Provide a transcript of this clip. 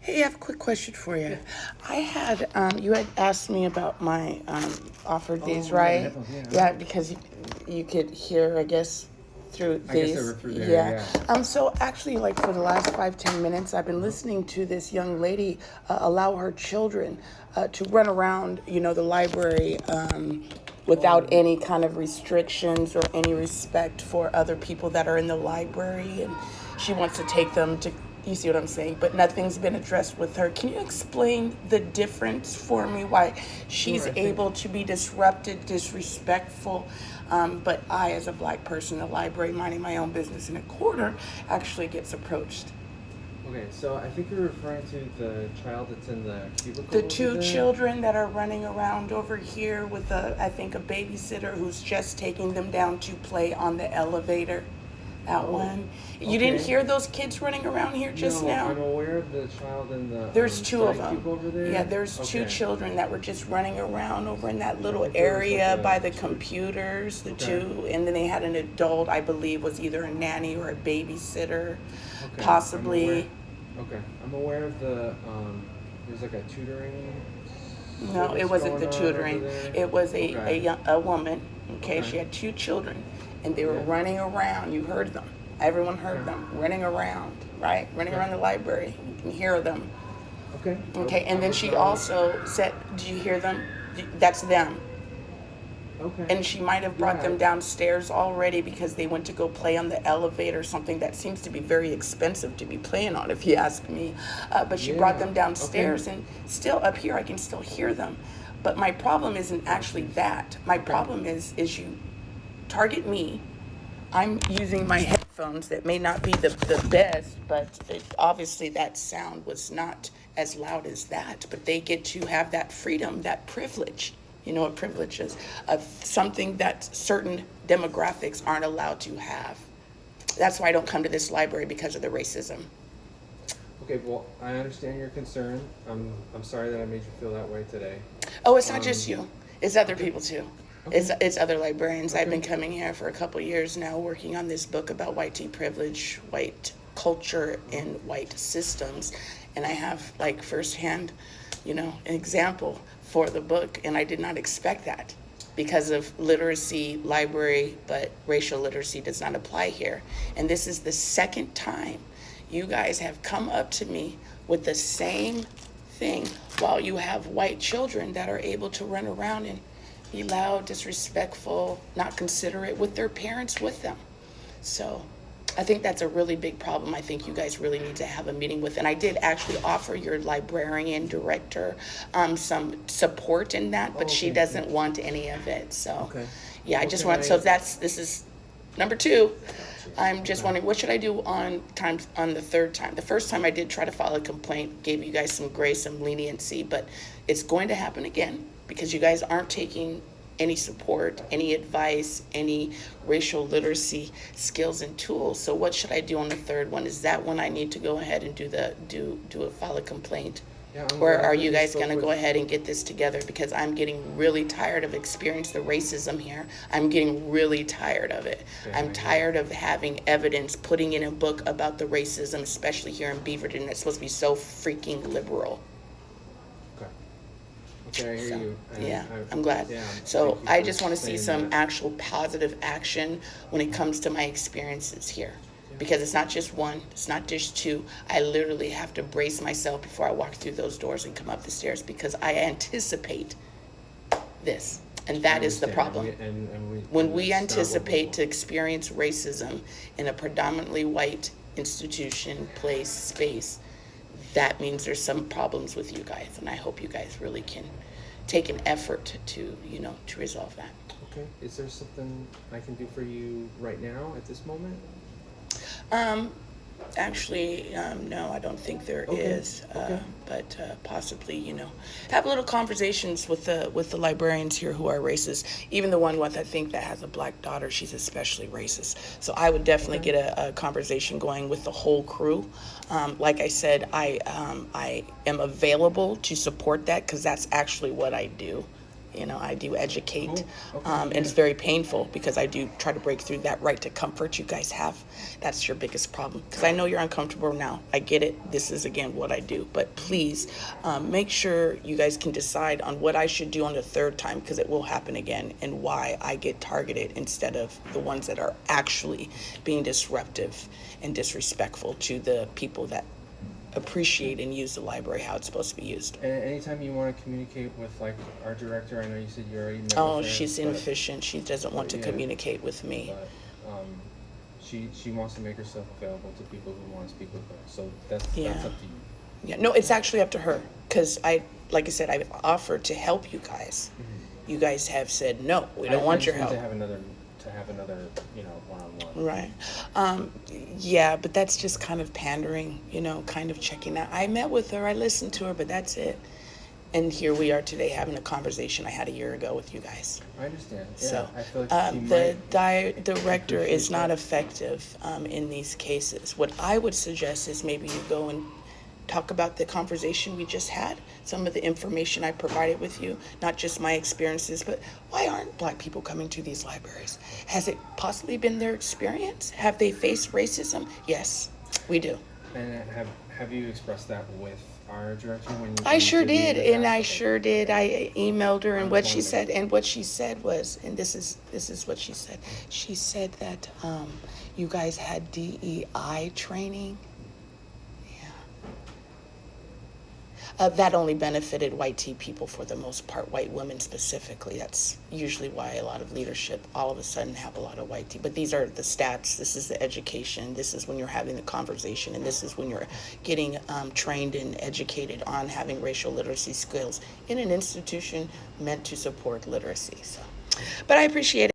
Hey, I have a quick question for you. I had, you had asked me about my offered days, Oh, yeah, the right? headphones, yeah. Yeah, because you could hear, I guess, through I guess they these. were through there, Yeah. yeah. So actually, like for the last 5, 10 minutes, I've been listening to this young lady allow her children to run around, the library without any kind of restrictions or any respect for other people that are in the library, and she wants to take them to. You see what I'm saying? But nothing's been addressed with her. Can you explain the difference for me? Why Sure, she's I think. able to be disrupted, disrespectful, but I, as a black person in the library, minding my own business in a corner, actually gets approached. Okay, so I think you're referring to the child that's in the cubicle The over two there. children that are running around over here with I think, a babysitter who's just taking them down to play on the elevator. That Oh, one. You didn't okay. hear those kids running around here just No, now? I'm aware of the child in the There's two of side them. cube over there. Yeah, there's two Okay. children that were just running around over in that I little think there was like area by a the two. computers, the Okay. two, and then they had an adult, I believe, was either a nanny or a babysitter, Okay. I'm aware. possibly. Okay. I'm aware of the there's like a tutoring No, it service wasn't going the on over tutoring. there. It was Okay. a woman. Okay, Okay. she had two children, and they were Yeah. running around. You heard them. Everyone heard Okay. them running around, right? Running Okay. around the library. You can hear them. Okay. Okay, and I then was she not. also said, "Do you hear them? That's them." Okay. And she might have brought Yeah. them downstairs already because they went to go play on the elevator, something that seems to be very expensive to be playing on, if you ask me. But she brought Yeah. them Okay. downstairs, and still up here, I can still hear them. But my problem isn't actually that. My Okay. problem is you target me. I'm using my headphones that may not be the best, but obviously that sound was not as loud as that. But they get to have that freedom, that privilege. You know what privilege is? Of something that certain demographics aren't allowed to have. That's why I don't come to this library, because of the racism. Okay, well, I understand your concern. I'm sorry that I made you feel that way today. Oh, it's not just Um, you. It's other okay, people too. okay, It's other librarians. I've been okay, coming here for a couple years now, working on this book about white tea privilege, white culture, and white systems, and I have like firsthand, an example for the book, and I did not expect that because of literacy, library, but racial literacy does not apply here. And this is the second time you guys have come up to me with the same thing, while you have white children that are able to run around and be loud, disrespectful, not considerate with their parents with them. So I think that's a really big problem. I think you guys really need to have a meeting with. And I did actually offer your librarian director some support in that, but Oh, she okay, doesn't yeah, want any of it. So okay. yeah, I What just can want. So I? this is number two. Gotcha. I'm just Okay. wondering, what should I do on the third time? The first time I did try to file a complaint, gave you guys some grace, some leniency, but it's going to happen again because you guys aren't taking any support, any advice, any racial literacy skills and tools. So what should I do on the third one? Is that when I need to go ahead and file a complaint? Yeah, I'm Or glad are that you you guys spoke gonna with. go ahead and get this together? Because I'm getting really tired of experiencing the racism here. I'm getting really tired of it. Okay, I'm I hear you. tired of having evidence, putting in a book about the racism, especially here in Beaverton, that's supposed to be so freaking liberal. Okay. Okay, I hear So, you. yeah, I'm glad. Yeah, So thank you I for just want to see saying some that. actual positive action when it comes to my experiences here. Because it's not just one, it's not just two. I literally have to brace myself before I walk through those doors and come up the stairs because I anticipate this. And I that is the understand, problem. When and we it's not what we anticipate want. to experience racism in a predominantly white institution, place, space, that means there's some problems with you guys. And I hope you guys really can take an effort to resolve that. Okay. Is there something I can do for you right now at this moment? Um, Actually, no, I don't think there Okay. is. Okay. But possibly, have little conversations with the librarians here who are racist. Even the one with, I think, that has a black daughter, she's especially racist. So I would definitely Okay. get a conversation going with the whole crew. Like I said, I am available to support that because that's actually what I do. I do educate, Cool. Okay, and it's yeah. very painful because I do try to break through that right to comfort you guys have. That's your biggest problem, because I know you're uncomfortable now. I get it. This is, again, what I do. But please, make sure you guys can decide on what I should do on the third time, because it will happen again, and why I get targeted instead of the ones that are actually being disruptive and disrespectful to the people that appreciate and use the library how it's supposed to be used. And anytime you want to communicate with like our director, I know you said you already met Oh, with her, she's but- inefficient. She doesn't want to yeah. communicate with me. But she wants to make herself available to people who want to speak with her. So that's Yeah. up to you. Yeah, no, it's actually up to her, because like I said, I've offered to help you guys. You guys have said, no, we don't want your I just help. need to have another one-on-one. Right. Yeah, but that's just kind of pandering, kind of checking out. I met with her, I listened to her, but that's it. And here we are today having a conversation I had a year ago with you guys. I understand. Yeah, So I feel like she the might director appreciate is not that. effective in these cases. What I would suggest is maybe you go and talk about the conversation we just had, some of the information I provided with you, not just my experiences, but why aren't Black people coming to these libraries? Has it possibly been their experience? Have they faced racism? Yes, we do. And have you expressed that with our director when you? I sure interviewed did, with and that? I Okay. sure did. I emailed her, and I what just she wanted said was, and this is what she said. She said that you guys had DEI training. That only benefited white tea people for the most part, white women specifically. That's usually why a lot of leadership all of a sudden have a lot of white tea. But these are the stats. This is the education. This is when you're having the conversation. And this is when you're getting trained and educated on having racial literacy skills in an institution meant to support literacy. So, but I appreciate it.